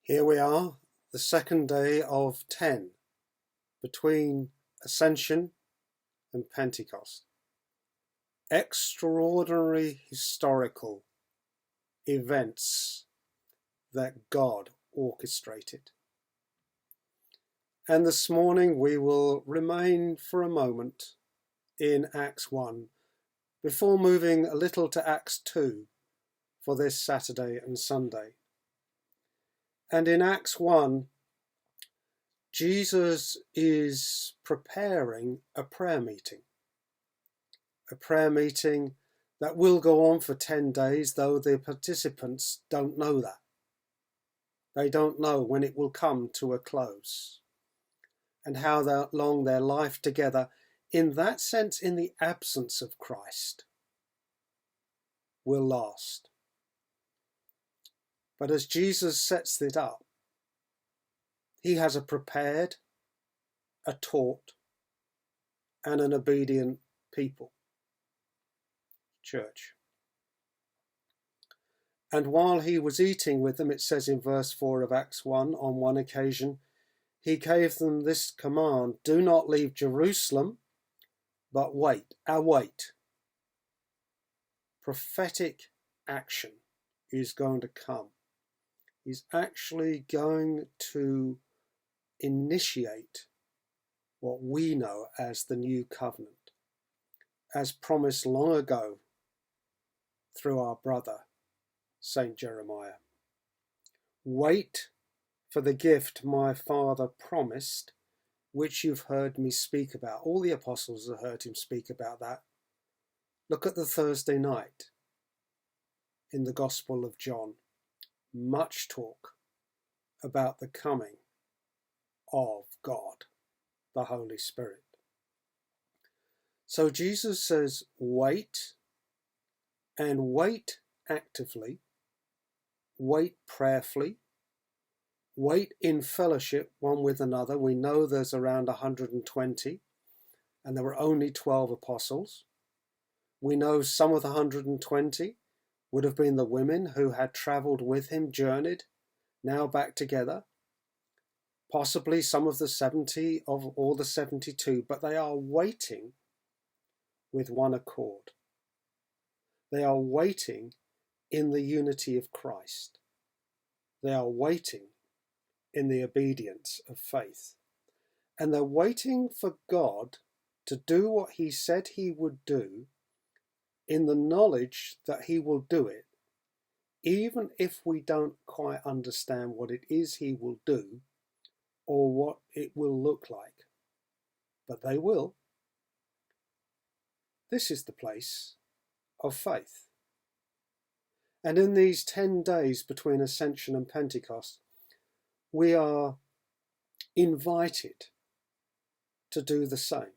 Here we are, the second day of 10, between Ascension and Pentecost. Extraordinary historical events that God orchestrated. And this morning we will remain for a moment in Acts 1 before moving a little to Acts 2 for this Saturday and Sunday. And in Acts 1, Jesus is preparing a prayer meeting that will go on for 10 days, though the participants don't know that. They don't know when it will come to a close and how long their life together, in that sense, in the absence of Christ, will last. But as Jesus sets it up, he has a prepared, a taught, and an obedient people. Church. And while he was eating with them, it says in verse 4 of Acts 1, on one occasion, he gave them this command: do not leave Jerusalem, but wait. Await. Prophetic action is going to come. He's actually going to initiate what we know as the new covenant, as promised long ago through our brother, Saint Jeremiah. Wait for the gift my Father promised, which you've heard me speak about. All the apostles have heard him speak about that. Look at the Thursday night in the Gospel of John. Much talk about the coming of God, the Holy Spirit. So Jesus says, wait, and wait actively, wait prayerfully, wait in fellowship one with another. We know there's around 120, and there were only 12 apostles. We know some of the 120 would have been the women who had travelled with him, journeyed, now back together. Possibly some of the 70 of all the 72, but they are waiting with one accord. They are waiting in the unity of Christ. They are waiting in the obedience of faith. And they're waiting for God to do what he said he would do, in the knowledge that he will do it, even if we don't quite understand what it is he will do or what it will look like. But they will. This is the place of faith. And in these 10 days between Ascension and Pentecost, we are invited to do the same.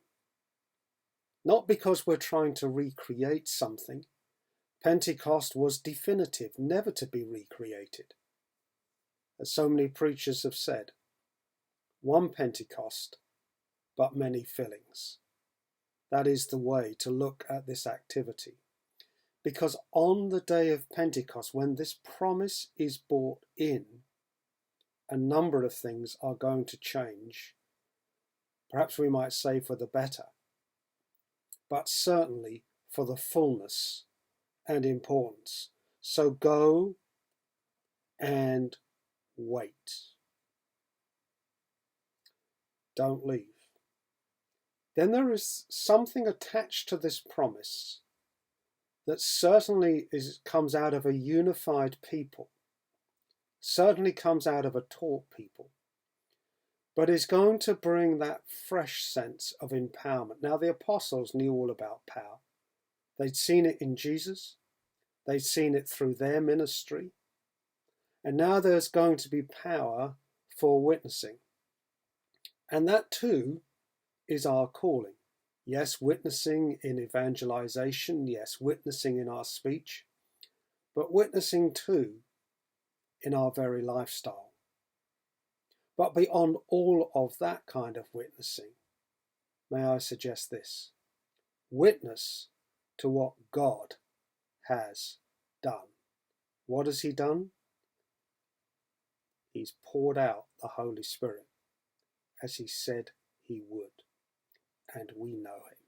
Not because we're trying to recreate something. Pentecost was definitive, never to be recreated. As so many preachers have said, one Pentecost, but many fillings. That is the way to look at this activity. Because on the day of Pentecost, when this promise is brought in, a number of things are going to change. Perhaps we might say for the better, but certainly for the fullness and importance. So go and wait. Don't leave. Then there is something attached to this promise that certainly comes out of a unified people, certainly comes out of a taught people, but is going to bring that fresh sense of empowerment. Now, the apostles knew all about power. They'd seen it in Jesus. They'd seen it through their ministry. And now there's going to be power for witnessing. And that too is our calling. Yes, witnessing in evangelization. Yes, witnessing in our speech. But witnessing too in our very lifestyle. But beyond all of that kind of witnessing, may I suggest this: witness to what God has done. What has he done? He's poured out the Holy Spirit as he said he would, and we know him.